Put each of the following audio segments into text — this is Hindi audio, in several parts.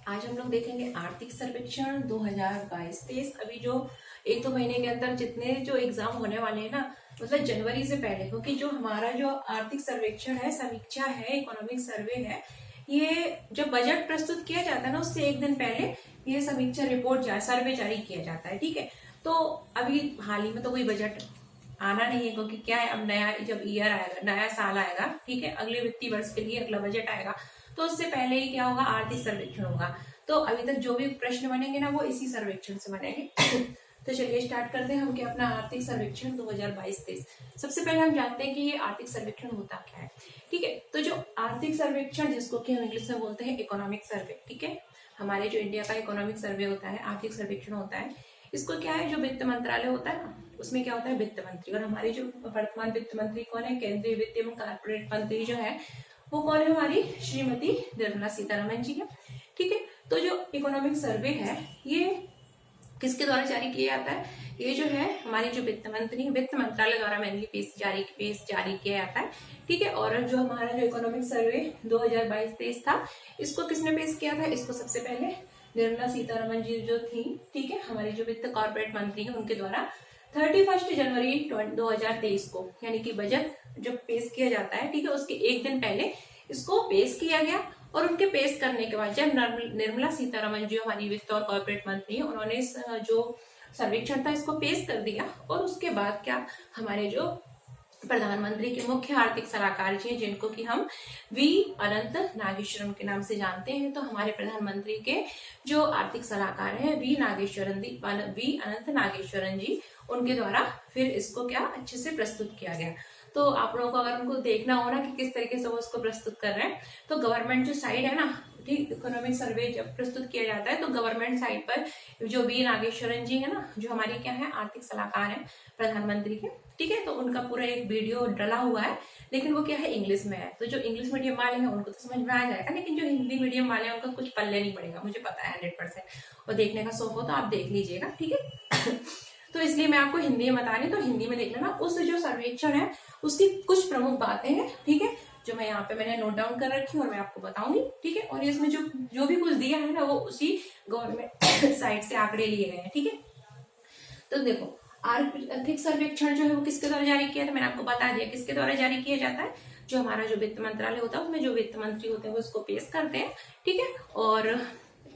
आज हम लोग देखेंगे आर्थिक सर्वेक्षण 2022-23। अभी जो एक दो महीने के अंदर जितने जो एग्जाम होने वाले हैं ना, मतलब जनवरी से पहले, क्योंकि जो हमारा जो आर्थिक सर्वेक्षण है, समीक्षा है, इकोनॉमिक सर्वे है, ये जब बजट प्रस्तुत किया जाता है ना, उससे एक दिन पहले ये समीक्षा रिपोर्ट सर्वे जारी किया जाता है। ठीक है, तो अभी हाल ही में तो कोई बजट आना नहीं है, क्योंकि क्या है, अब नया जब ईयर आएगा, नया साल आएगा, ठीक है, अगले वित्तीय वर्ष के लिए अगला बजट आएगा, तो उससे पहले ही क्या होगा, आर्थिक सर्वेक्षण होगा। तो अभी तक जो भी प्रश्न बनेंगे ना, वो इसी सर्वेक्षण से बनेंगे। तो चलिए स्टार्ट करते हैं हम कि अपना आर्थिक सर्वेक्षण 2022-23। सबसे पहले हम जानते हैं कि ये आर्थिक सर्वेक्षण होता क्या है। ठीक है, तो जो आर्थिक सर्वेक्षण, जिसको कि हम इंग्लिश में बोलते हैं इकोनॉमिक सर्वे, ठीक है, हमारे जो इंडिया का इकोनॉमिक सर्वे होता है, आर्थिक सर्वेक्षण होता है, इसको क्या है, जो वित्त मंत्रालय होता है ना, उसमें क्या होता है, वित्त मंत्री। और हमारी जो वर्तमान वित्त मंत्री कौन है, केंद्रीय वित्त एवं कारपोरेट मंत्री जो है वो कौन है, हमारी श्रीमती निर्मला सीतारमण जी है। ठीक है, तो जो इकोनॉमिक सर्वे है ये किसके द्वारा जारी किया जाता है, ये जो है हमारी जो वित्त मंत्री, वित्त मंत्रालय द्वारा मेनली पेश जारी किया जाता है। ठीक है, और जो हमारा जो इकोनॉमिक सर्वे 2022-23 था, इसको किसने पेश किया था, इसको सबसे पहले निर्मला सीतारमण जी जो थी, ठीक है, हमारी जो वित्त कॉर्पोरेट मंत्री है, उनके द्वारा 31 जनवरी 2023 को, यानी कि बजट जब पेश किया जाता है, ठीक है, उसके एक दिन पहले इसको पेश किया गया। और उनके पेश करने के बाद जब निर्मला सीतारमण जी हमारी वित्त और कॉर्पोरेट मंत्री है, उन्होंने इस जो सर्वेक्षण था इसको पेश कर दिया। और उसके बाद क्या, हमारे जो प्रधानमंत्री के मुख्य आर्थिक सलाहकार जी हैं, जिनको कि हम वी अनंत नागेश्वरन के नाम से जानते हैं, तो हमारे प्रधानमंत्री के जो आर्थिक सलाहकार हैं वी अनंत नागेश्वरन जी, उनके द्वारा फिर इसको क्या अच्छे से प्रस्तुत किया गया। तो आप लोगों को अगर उनको देखना हो ना कि किस तरीके से वो उसको प्रस्तुत कर रहे हैं, तो गवर्नमेंट जो साइड है ना, ठीक, इकोनॉमिक सर्वे जब प्रस्तुत किया जाता है तो गवर्नमेंट साइड पर जो वी नागेश्वरन जी है ना, जो हमारी क्या है, आर्थिक सलाहकार है प्रधानमंत्री के, ठीक है, तो उनका पूरा एक वीडियो डला हुआ है, लेकिन वो क्या है, इंग्लिश में है। तो जो इंग्लिश मीडियम वाले हैं उनको तो समझ में आ जाएगा, लेकिन जो हिंदी मीडियम वाले हैं उनका कुछ पल्ले नहीं पड़ेगा, मुझे पता है 100%। और देखने का शौक हो तो आप देख लीजिएगा, ठीक है। तो इसलिए मैं आपको हिंदी में बता रही हूँ, तो हिंदी में देख लेना। उस जो सर्वेक्षण है उसकी कुछ प्रमुख बातें हैं, ठीक है, जो मैं यहाँ पे मैंने नोट डाउन कर रखी हूँ और मैं आपको बताऊंगी, ठीक है। और इसमें जो भी कुछ दिया है ना, वो उसी गवर्नमेंट साइट से आंकड़े लिए गए हैं, ठीक है। तो देखो, आर्थिक सर्वेक्षण जो है वो किसके द्वारा जारी किया था, मैंने आपको बता दिया किसके द्वारा जारी किया जाता है। जो हमारा जो वित्त मंत्रालय होता है, उसमें जो वित्त मंत्री होते हैं वो इसको पेश करते हैं, ठीक है। और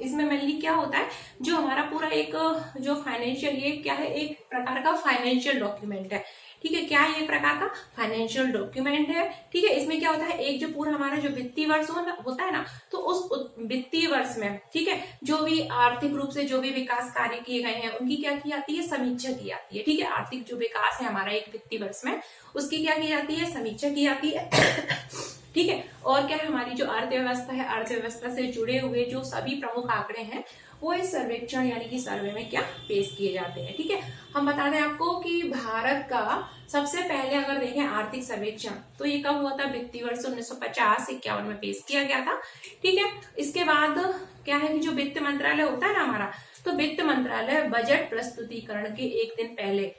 इसमें मेनली क्या होता है, जो हमारा पूरा एक जो फाइनेंशियल, ये क्या है, एक प्रकार का फाइनेंशियल डॉक्यूमेंट है, ठीक है। क्या है, एक प्रकार का फाइनेंशियल डॉक्यूमेंट है, ठीक है। इसमें क्या होता है, एक जो पूरा हमारा जो वित्तीय वर्ष होता है ना, तो उस वित्तीय वर्ष में, ठीक है, जो भी आर्थिक रूप से जो भी विकास कार्य किए गए हैं उनकी क्या की जाती है, समीक्षा की जाती है, ठीक है। आर्थिक जो विकास है हमारा एक वित्तीय वर्ष में, उसकी क्या की जाती है, समीक्षा की जाती है, ठीक है। और क्या है, हमारी जो अर्थव्यवस्था है, अर्थव्यवस्था से जुड़े हुए जो सभी प्रमुख आंकड़े हैं वो इस सर्वेक्षण यानी कि सर्वे में क्या पेश किए जाते हैं, ठीक है। हम बता दें आपको कि भारत का सबसे पहले अगर देखें आर्थिक सर्वेक्षण, तो ये कब हुआ था, वित्तीय वर्ष 1950-51 में पेश किया गया था, ठीक है। इसके बाद क्या है कि जो वित्त मंत्रालय होता है ना हमारा, तो वित्त मंत्रालय बजट प्रस्तुतिकरण के एक दिन पहले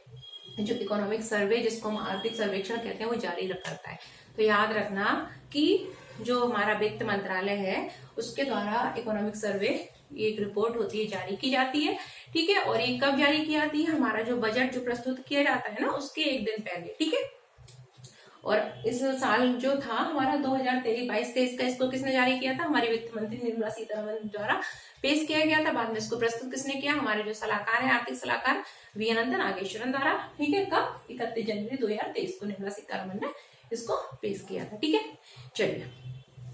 जो इकोनॉमिक सर्वे, जिसको हम आर्थिक सर्वेक्षण कहते हैं, वो जारी करता है। तो याद रखना कि जो हमारा वित्त मंत्रालय है उसके द्वारा इकोनॉमिक सर्वे, ये एक रिपोर्ट होती है, जारी की जाती है, ठीक है। और ये कब जारी की जाती है, हमारा जो बजट जो प्रस्तुत किया जाता है ना, उसके एक दिन पहले, ठीक है। और इस साल जो था हमारा 2022-23 का, इसको किसने जारी किया था, हमारी वित्त मंत्री निर्मला सीतारमण द्वारा पेश किया गया था। बाद में इसको प्रस्तुत किसने किया, हमारे जो सलाहकार है, आर्थिक सलाहकार वी अनंत नागेश्वरन द्वारा, ठीक है। कब, 31 जनवरी 2023 को निर्मला सीतारमण ने इसको पेश किया था, ठीक है। चलिए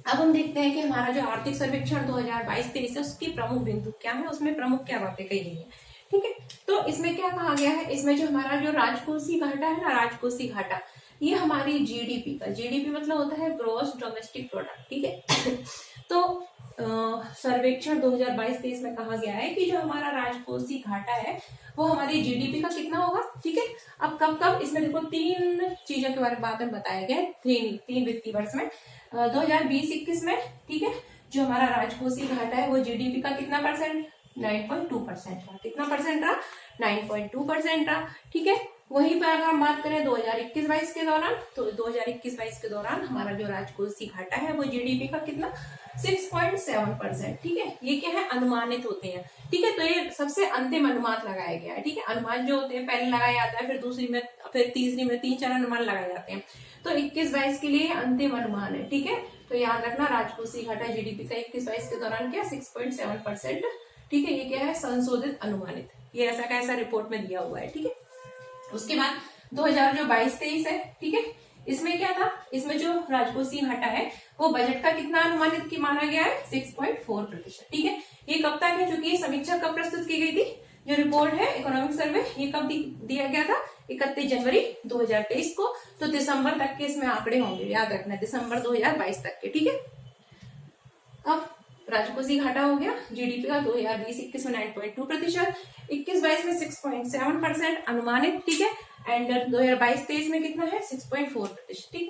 अब हम देखते हैं कि हमारा जो आर्थिक सर्वेक्षण 2022-23 है उसकी प्रमुख बिंदु क्या है, उसमें प्रमुख क्या बातें कही गई है, ठीक है। तो इसमें क्या कहा गया है, इसमें जो हमारा जो राजकोषीय घाटा है ना, राजकोषीय घाटा, ये हमारी जीडीपी का, जीडीपी मतलब होता है ग्रॉस डोमेस्टिक प्रोडक्ट, ठीक है। तो सर्वेक्षण 2022-23 में कहा गया है कि जो हमारा राजकोषीय घाटा है वो हमारी जीडीपी का कितना होगा, ठीक है। अब कब इसमें देखो, तीन चीजों के बारे में बताया गया है, तीन वित्तीय वर्ष में, 2020-21 में, ठीक है, जो हमारा राजकोषीय घाटा है वो जीडीपी का कितना परसेंट, 9.2% रहा। कितना परसेंट रहा, 9.2% रहा, ठीक है। वहीं पर अगर हम बात करें 2021-22 के दौरान, तो 2021-22 के दौरान हमारा जो राजकोषीय घाटा है वो जीडीपी का कितना 6.7%। ठीक है, ये क्या है, अनुमानित होते हैं। ठीक है, तो ये सबसे अंतिम अनुमान लगाया गया है। ठीक है, अनुमान जो होते हैं पहले लगाया जाता है, फिर दूसरी में, फिर तीसरी में, 3-4 अनुमान लगाए जाते हैं। तो 21-22 के लिए अंतिम अनुमान है। ठीक है, तो याद रखना राजकोषीय घाटा जीडीपी का 21-22 के दौरान क्या 6.7%। ठीक है, ये क्या है, संशोधित अनुमानित, ये ऐसा का ऐसा रिपोर्ट में दिया हुआ है। ठीक है, उसके बाद 2022-23 है। ठीक है, इसमें क्या था, इसमें जो राजकोषीय घाटा है वो बजट का कितना अनुमानित की माना गया है 6.4%। ठीक है, ये कब तक है, क्योंकि ये समीक्षा कब प्रस्तुत की गई थी, जो रिपोर्ट है इकोनॉमिक सर्वे, ये कब दिया गया था 31 जनवरी 2023 को। तो दिसंबर तक के इसमें आंकड़े होंगे, याद रखना, दिसंबर 2022 तक के। ठीक है, अब राजकोषीय घाटा हो गया जीडीपी का 2020-21 में 9.2%, 21-22 में 6.7% अनुमानित। ठीक है, एंड 2022-23 में कितना है 6.4%। ठीक है,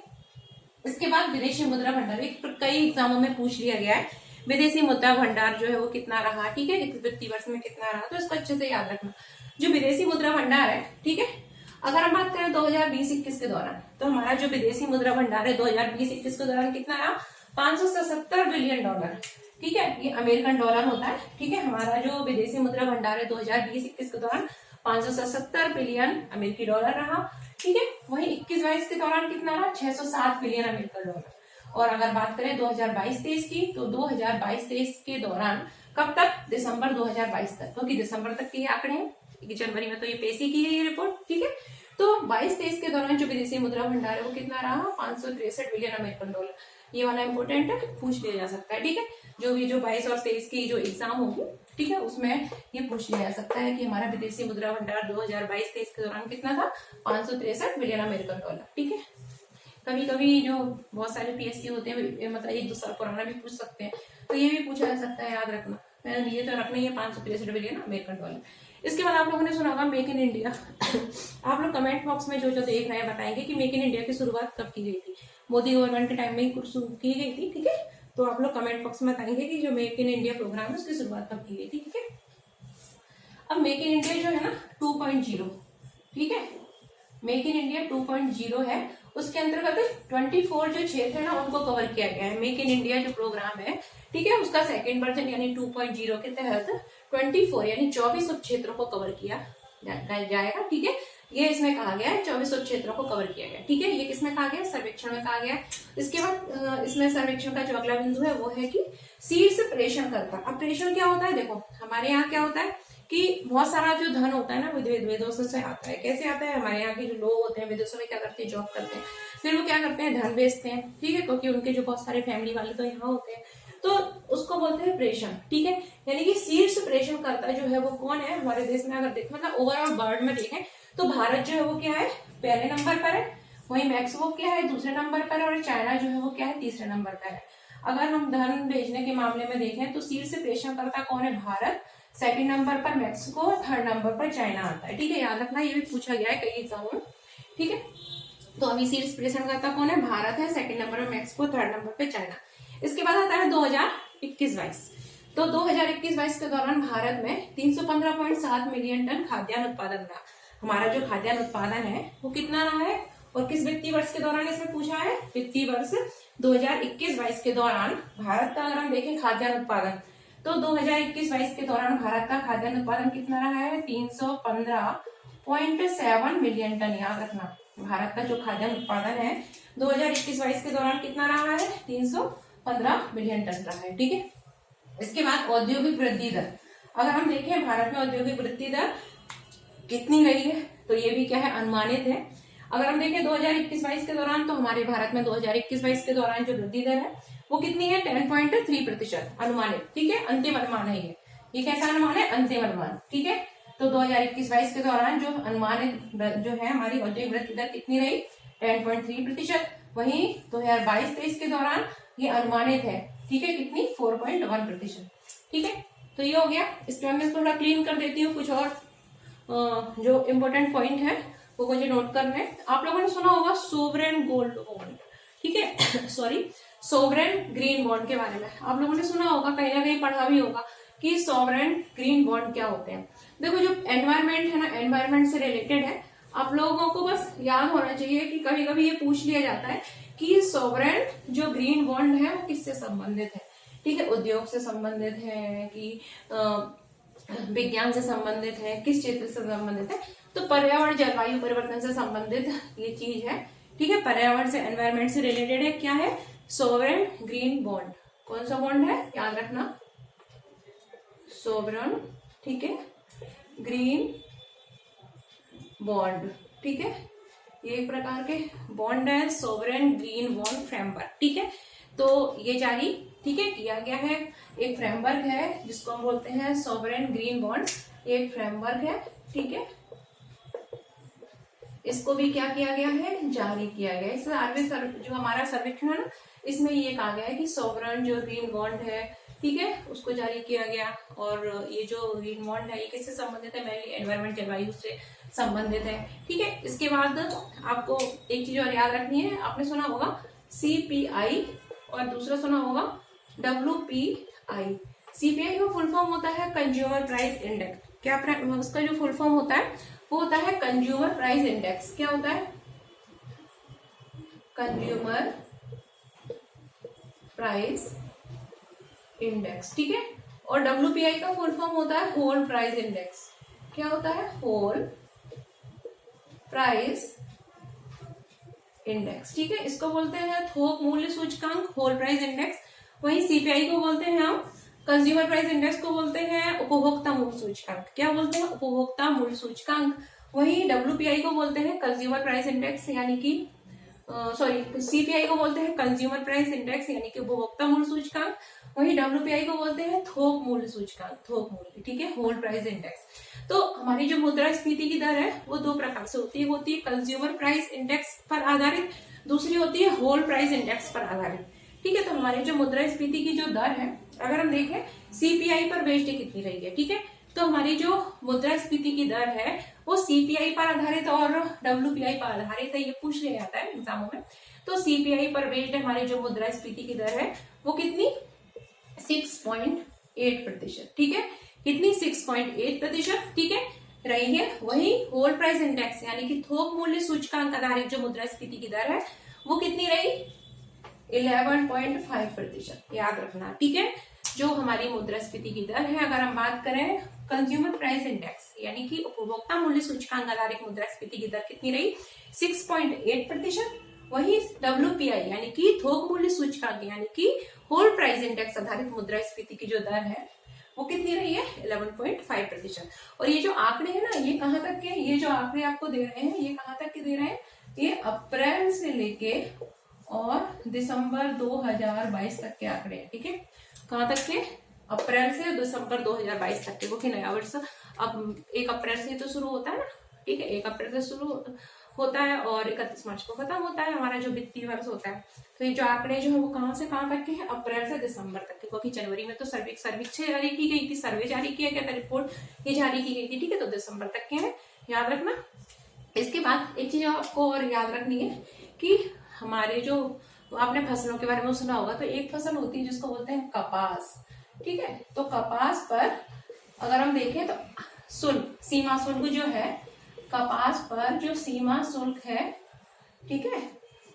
इसके बाद विदेशी मुद्रा भंडार, कई एग्जामों में पूछ लिया गया है विदेशी मुद्रा भंडार जो है वो कितना रहा। ठीक है, वित्तीय वर्ष में कितना रहा, तो इसको अच्छे से याद रखना। जो विदेशी मुद्रा भंडार है, ठीक है, अगर हम बात करें 2020-21 के दौरान, तो हमारा जो विदेशी मुद्रा भंडार है 2020-21 के दौरान कितना रहा 577 बिलियन डॉलर। ठीक है, ये अमेरिकन डॉलर होता है। ठीक है, हमारा जो विदेशी मुद्रा भंडार है 2020-21 के दौरान 577 बिलियन अमेरिकी डॉलर रहा। ठीक है, वहीं 21-22 के दौरान कितना रहा 607 बिलियन अमेरिकन डॉलर। और अगर बात करें 2022-23 की, तो 2022-23 के दौरान कब तक, दिसंबर 2022 तक, क्योंकि दिसंबर तक के आंकड़े हैं, जनवरी में तो ये पेश ही की गई रिपोर्ट। ठीक है, तो 22-23 के दौरान जो विदेशी मुद्रा भंडार है वो कितना रहा 563 बिलियन अमेरिकन डॉलर। ये वाला इंपोर्टेंट है, पूछ लिया जा सकता है। ठीक है, जो 22 और 23 की जो एग्जाम होगी, ठीक है, उसमें ये पूछ लिया जा सकता है कि हमारा विदेशी मुद्रा भंडार 2022-23 के दौरान कितना था 563 बिलियन अमेरिकन डॉलर। ठीक है, कभी कभी जो बहुत सारे पीएससी होते हैं, मतलब 1-2 साल पुराना भी पूछ सकते हैं, तो ये भी पूछा जा सकता है, याद रखना। मैंने ये तो रखना ही है 563 बिलियन अमेरिकन डॉलर। इसके बाद आप लोगों ने सुना होगा मेक इन इंडिया। आप लोग कमेंट बॉक्स में जो जो देख रहे हैं बताएंगे कि मेक इन इंडिया की शुरुआत कब की गई थी। मोदी गवर्नमेंट के टाइम में ही की गई थी। ठीक है, तो आप लोग कमेंट बॉक्स में बताएंगे कि जो मेक इन इंडिया प्रोग्राम है उसकी शुरुआत कब की गई थी। ठीक है, अब मेक इन इंडिया जो है ना 2.0, ठीक है, मेक इन इंडिया 2.0 है, उसके अंतर्गत 24 जो क्षेत्र है ना उनको कवर किया गया है। मेक इन इंडिया जो प्रोग्राम है, ठीक है, उसका सेकेंड वर्जन यानी 2.0 के तहत 24 यानी 24 उप क्षेत्रों को कवर किया जाएगा। ठीक है, ये इसमें कहा गया है 24 उप क्षेत्रों को कवर किया गया। ठीक है, ये किसमें कहा गया, सर्वेक्षण में कहा गया। इसके बाद इसमें सर्वेक्षण का जो अगला बिंदु है वो है कि शीर्ष प्रेषण करता। अब प्रेषण क्या होता है, देखो हमारे यहाँ क्या होता है कि बहुत सारा जो धन होता है ना विदेशों से आता है। कैसे आता है, हमारे यहाँ के जो लोग होते हैं विदेशों में क्या करते हैं, जॉब करते हैं, फिर वो क्या करते हैं धन भेजते हैं। ठीक है, क्योंकि उनके जो बहुत सारे फैमिली वाले तो यहाँ होते हैं, तो उसको बोलते हैं प्रेषण। ठीक है, यानी कि शीर्ष प्रेषण करता जो है वो कौन है हमारे देश में। अगर देखें मतलब ओवरऑल वर्ल्ड में देखें तो भारत जो है वो क्या है पहले नंबर पर है, वहीं मैक्सिको क्या है दूसरे नंबर पर है, और चाइना जो है वो क्या है तीसरे नंबर पर है। अगर हम धन भेजने के मामले में देखें तो शीर्ष प्रेषण करता कौन है, भारत, सेकंड नंबर पर मैक्सिको, थर्ड नंबर पर चाइना आता है। ठीक है, याद रखना, ये भी पूछा गया है कई एग्जामों में। ठीक है, तो अभी शीर्ष प्रेषण करता कौन है, भारत है, सेकंड नंबर पर मैक्सिको, थर्ड नंबर पे चाइना। इसके बाद आता है 2021-22। तो 2021-22 के दौरान भारत में 315.7 मिलियन टन खाद्यान्न उत्पादन रहा। हमारा जो खाद्यान्न उत्पादन है वो कितना रहा है, और किस वित्तीय वर्ष के दौरान इसमें पूछा है, वित्तीय वर्ष 2021-22 के दौरान भारत का अगर हम देखें खाद्यान्न उत्पादन, तो 2021-22 के दौरान भारत का खाद्यान्न उत्पादन कितना रहा है 315.7 मिलियन टन। याद रखना, भारत का जो खाद्यान्न उत्पादन है 2021-22 के दौरान कितना रहा है 315 मिलियन टन रहा है। ठीक है, इसके बाद औद्योगिक वृद्धि दर, अगर हम देखें भारत में औद्योगिक वृद्धि दर कितनी रही है, तो ये भी क्या है अनुमानित है। अगर हम देखें 2021-22 के दौरान, तो हमारे भारत में 2021-22 के दौरान जो वृद्धि दर है वो कितनी है 10.3% अनुमानित। ठीक है, अंतिम अनुमान है ये कैसा अनुमान है, अंतिम अनुमान। ठीक है, तो 2021-22 के दौरान जो अनुमानित जो है हमारी औद्योगिक वृद्धि दर कितनी रही 10.3%। वहीं 2022-23 के दौरान ये अनुमानित है, ठीक है, कितनी 4.1%। ठीक है, तो ये हो गया। इस पर मैं थोड़ा क्लीन कर देती हूँ, कुछ और जो इम्पोर्टेंट पॉइंट है वो मुझे नोट करने। आप लोगों ने सुना होगा सोवरेन गोल्ड बॉन्ड, ठीक है, सॉरी सोवरेन ग्रीन बॉन्ड के बारे में आप लोगों ने सुना होगा, कहीं ना कहीं पढ़ा भी होगा कि सोवरेन ग्रीन बॉन्ड क्या होते हैं। देखो जो एनवायरमेंट है ना, एनवायरमेंट से रिलेटेड है, आप लोगों को बस याद होना चाहिए कि कभी कभी ये पूछ लिया जाता है कि सॉवरेन जो ग्रीन बॉन्ड है वो किससे संबंधित है। ठीक है, उद्योग से संबंधित है कि विज्ञान से संबंधित है, किस क्षेत्र से संबंधित है। तो पर्यावरण जलवायु परिवर्तन से संबंधित ये चीज है। ठीक है, पर्यावरण से, एनवायरमेंट से रिलेटेड है। क्या है? Sovereign green bond. कौन सा बॉन्ड है? याद रखना, सोवरेन। ठीक है, ग्रीन बॉन्ड। ठीक है, ये एक प्रकार के बॉन्ड है, सोवरेन ग्रीन बॉन्ड फ्रेमवर्क। ठीक है, तो ये जारी, ठीक है, किया गया है। एक फ्रेमवर्क है जिसको हम बोलते हैं सोवरेन ग्रीन बॉन्ड, एक फ्रेमवर्क है। ठीक है, इसको भी क्या किया गया है? जारी किया गया है। इस जो हमारा सर्वेक्षण है ना, इसमें ये कहा गया है कि सोवरेन जो ग्रीन बॉन्ड है, ठीक है, उसको जारी किया गया। और ये जो ग्रीन बॉन्ड है ये किससे संबंधित है? मेनली एनवायरमेंट, जलवायु से संबंधित है। ठीक है, इसके बाद आपको एक चीज और याद रखनी है। आपने सुना होगा CPI और दूसरा सुना होगा WPI। CPI का फुल फॉर्म होता है कंज्यूमर प्राइस इंडेक्स। क्या उसका जो फुल फॉर्म होता है वो होता है कंज्यूमर प्राइस इंडेक्स। क्या होता है? Consumer price index. ठीक है, और WPI का फुल फॉर्म होता है होल प्राइस इंडेक्स। क्या होता है? Whole price index. ठीक है, इसको बोलते हैं थोक मूल्य सूचकांक, होल प्राइस इंडेक्स। वहीं CPI को बोलते हैं हम, कंज्यूमर प्राइस इंडेक्स को बोलते हैं उपभोक्ता मूल्य सूचकांक। क्या बोलते हैं? उपभोक्ता मूल्य सूचकांक। वहीं WPI को बोलते हैं कंज्यूमर प्राइस इंडेक्स, यानी कि CPI को बोलते हैं कंज्यूमर प्राइस इंडेक्स यानी कि उपभोक्ता मूल्य सूचकांक। वहीं WPI को बोलते हैं थोक मूल्य सूचकांक, थोक मूल्य। ठीक है, होल प्राइस इंडेक्स। तो हमारी जो मुद्रास्फीति की दर है वो दो प्रकार से होती है कंज्यूमर प्राइस इंडेक्स पर आधारित, दूसरी होती है होल प्राइस इंडेक्स पर आधारित। ठीक है, तो हमारी जो मुद्रास्फीति की जो दर है, अगर हम देखें CPI पर बेस्ड कितनी रही है। ठीक है, तो हमारी जो मुद्रास्फीति की दर है वो CPI पर आधारित और WPI पर आधारित है। ये पूछ लिया जाता है एग्जामों में। तो CPI पर बेस्ड हमारी जो मुद्रास्फीति की दर है वो कितनी? 6.8%। ठीक है, कितनी? 6.8%। ठीक है, रही है। वही होल प्राइस इंडेक्स यानी कि थोक मूल्य सूचकांक आधारित जो मुद्रास्फीति की दर है वो कितनी रही? 11.5%। याद रखना। ठीक है, जो हमारी मुद्रास्फीति की दर है, अगर हम बात करें कंज्यूमर प्राइस इंडेक्स यानी कि उपभोक्ता मूल्य सूचकांक आधारित मुद्रास्फीति की दर कितनी रही? 6.8%। वही WPI यानी कि थोक मूल्य सूचकांक यानी कि होल प्राइस इंडेक्स आधारित मुद्रास्फीति की जो दर है वो कितनी रही है? 11.5%। और ये जो आंकड़े हैं ना, ये कहाँ तक के? ये जो आंकड़े आपको दे रहे हैं ये कहाँ तक के दे रहे हैं? ये अप्रैल से लेके और दिसंबर 2022 तक के आंकड़े हैं। ठीक है, कहाँ तक के? अप्रैल से दिसंबर 2022 तक के, क्योंकि नया वर्ष अब 1 अप्रैल से तो शुरू होता है ना। ठीक है, 1 अप्रैल से शुरू होता है और 31 मार्च को खत्म होता है हमारा जो वित्तीय वर्ष होता है। तो ये जो आंकड़े जो है वो कहाँ से कहाँ तक के हैं? अप्रैल से दिसंबर तक के, क्योंकि जनवरी में तो सर्वेक्षण जारी की गई थी, सर्वे जारी किया गया था, रिपोर्ट ये जारी की गई थी। ठीक है, तो दिसंबर तक के हैं, याद रखना। इसके बाद एक चीज आपको और याद रखनी है कि हमारे जो, आपने फसलों के बारे में सुना होगा, तो एक फसल होती है जिसको बोलते हैं कपास। ठीक है, तो कपास पर अगर हम देखें तो शुल्क, सीमा शुल्क जो है, कपास पर जो सीमा शुल्क है, ठीक है,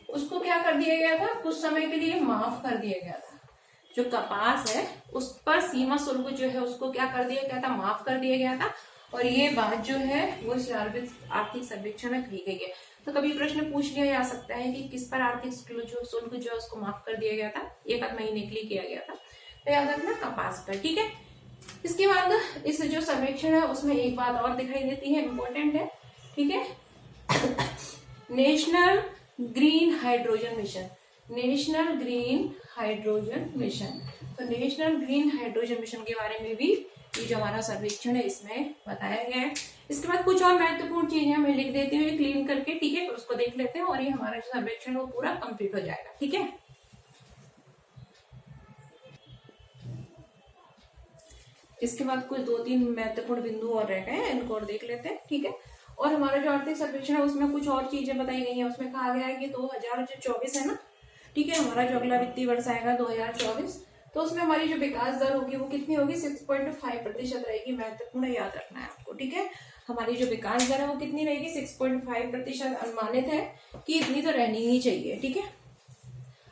उसको क्या कर दिया गया था? कुछ समय के लिए माफ कर दिया गया था। जो कपास है उस पर सीमा शुल्क जो है उसको क्या कर दिया गया था? माफ कर दिया गया था। और ये बात जो है वो आर्थिक सर्वेक्षण में कही गई है। तो कभी प्रश्न पूछ लिया जा सकता है कि किस पर आर्थिक शुल्क जो है उसको माफ कर दिया गया था, 1 आध महीने के लिए किया गया था। तो याद रखना, कपास पर। ठीक है, इसके बाद इस जो सर्वेक्षण है उसमें एक बात और दिखाई देती है, इम्पोर्टेंट है। ठीक है, national green hydrogen mission, national green hydrogen mission. तो नेशनल ग्रीन हाइड्रोजन मिशन के बारे में भी ये जो हमारा सर्वेक्षण है इसमें बताया गया है। इसके बाद कुछ और महत्वपूर्ण चीजें मैं लिख देती हूँ क्लीन करके। ठीक है, उसको देख लेते हैं और ये हमारा जो सर्वेक्षण वो पूरा कंप्लीट हो जाएगा। ठीक है, इसके बाद कुछ 2-3 महत्वपूर्ण बिंदु और रह गए हैं, इनको और देख लेते हैं। ठीक है, और हमारा जो आर्थिक सर्वेक्षण है उसमें कुछ और चीजें बताई गई हैं। उसमें कहा गया है कि 2024 है ना, ठीक है, हमारा जो अगला वित्तीय वर्ष आएगा 2024, तो उसमें हमारी जो विकास दर होगी वो कितनी होगी, 6.5% रहेगी। महत्वपूर्ण याद रखना है आपको, ठीक है। हमारी जो विकास दर है वो कितनी रहेगी, 6.5% अनुमानित है कि इतनी तो रहनी ही चाहिए, ठीक है।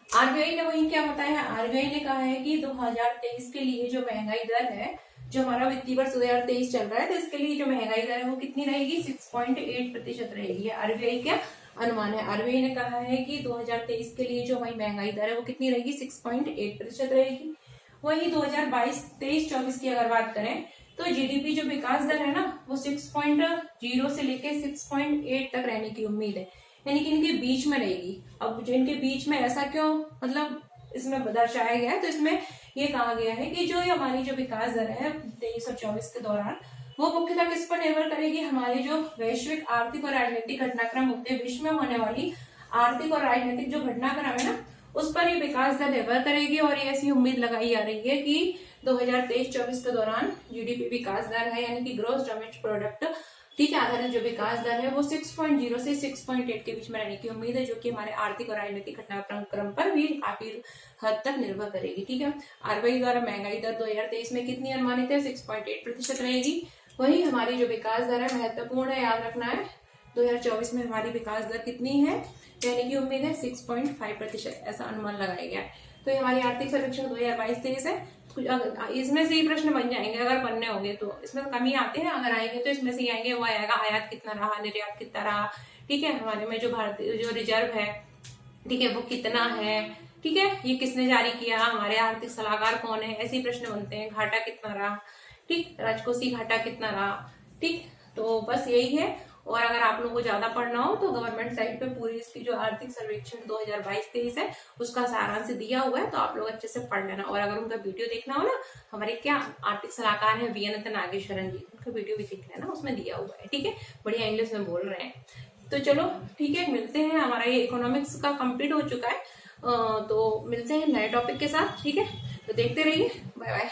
आरबीआई ने वही क्या बताया है, आरबीआई ने कहा है कि 2023 के लिए जो महंगाई दर है, जो हमारा वित्तीय वर्ष 2023 चल रहा है, तो इसके लिए जो महंगाई दर है वो कितनी रहेगी, 6.8% रहेगी। आरबीआई क्या अनुमान है, आरबीआई ने कहा है कि 2023 के लिए जो हमारी महंगाई दर है वो कितनी रहेगी, 6.8% रहेगी। वही 2022-23-24 की अगर बात करें तो जीडीपी जो विकास दर है ना वो 6.0 से लेके 6.8 तक रहने की उम्मीद है, यानी कि इनके बीच में रहेगी। अब जो इनके बीच में ऐसा क्यों, मतलब इसमें दर्शाया गया है, तो इसमें ये कहा गया है कि जो हमारी जो विकास दर है 23 और 24 के दौरान वो मुख्यतः किस पर निर्भर करेगी, हमारी जो वैश्विक आर्थिक और राजनीतिक घटनाक्रम होते हैं, विश्व में होने वाली आर्थिक और राजनीतिक जो घटनाक्रम है ना उस पर ये विकास दर निर्भर करेगी। और ये ऐसी उम्मीद लगाई जा रही है कि 2023-24 के दौरान जीडीपी विकास दर है, यानी कि ग्रॉस डोमेस्टिक प्रोडक्ट, ठीक है, आधारित जो विकास दर है वो 6.0 से 6.8 के बीच में रहने की उम्मीद है, जो कि हमारे आर्थिक और राजनीतिक घटनाक्रम पर भी काफी हद तक निर्भर करेगी, ठीक है। आरबीआई द्वारा महंगाई दर 2023 में कितनी अनुमानित है, 6.8% रहेगी। वही हमारी जो विकास दर है महत्वपूर्ण है, याद रखना है, 2024 में हमारी विकास दर कितनी है, रहने की उम्मीद है 6.5%, ऐसा अनुमान लगाया गया है। तो ये हमारी आर्थिक सर्वेक्षण 2022-23 है। इसमें से ही प्रश्न बन जाएंगे अगर बनने होंगे तो, इसमें कमी आते हैं, अगर आएंगे तो इसमें से ही आएंगे। वो आएगा आयात कितना रहा, निर्यात कितना रहा, ठीक है, हमारे में जो भारतीय जो रिजर्व है, ठीक है, वो कितना है, ठीक है, ये किसने जारी किया, हमारे आर्थिक सलाहकार कौन है, ऐसे ही प्रश्न बनते हैं। घाटा कितना रहा, ठीक, राजकोषीय घाटा कितना रहा, ठीक। तो बस यही है। और अगर आप लोगों को ज्यादा पढ़ना हो तो गवर्नमेंट साइट पे पूरी इसकी जो आर्थिक सर्वेक्षण 2022-23 है उसका सारांश दिया हुआ है, तो आप लोग अच्छे से पढ़ लेना। और अगर उनका वीडियो देखना हो ना, हमारे क्या आर्थिक सलाहकार है वीएन नागेश्वरन जी, उनका वीडियो भी देख लेना, उसमें दिया हुआ है, ठीक है, बढ़िया इंग्लिश में बोल रहे हैं। तो चलो ठीक है, मिलते हैं, हमारा ये इकोनॉमिक्स का कंप्लीट हो चुका है, तो मिलते हैं नए टॉपिक के साथ, ठीक है। तो देखते रहिए, बाय बाय।